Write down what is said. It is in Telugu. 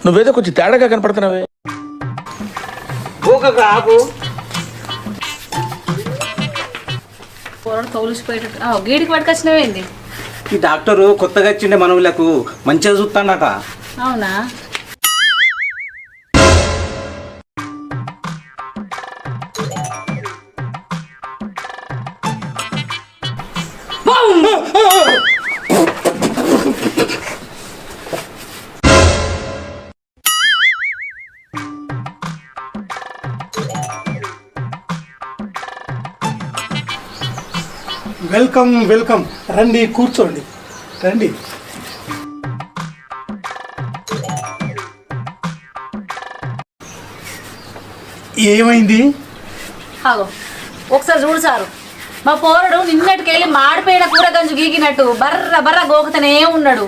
నువ్వేదో కొంచెం తేడాగా కనపడుతున్నావే. ఆపు తోలిసిపోయేటట్టు గీడికి పట్టుకొచ్చినవేంది? ఈ డాక్టరు కొత్తగా వచ్చిండే మనవులకు మంచిగా చూస్తాడట. అవునా? వెల్కమ్ వెల్కమ్, రండి కూర్చోండి, రండి. ఏమైంది? ఆగో ఒకసారి చూడు సారు, మా పోరడు నిన్నటికెళ్ళి మాడిపోయిన కూర గంజు గీకినట్టు బర్ర బర్ర గోకుతనే ఉన్నాడు.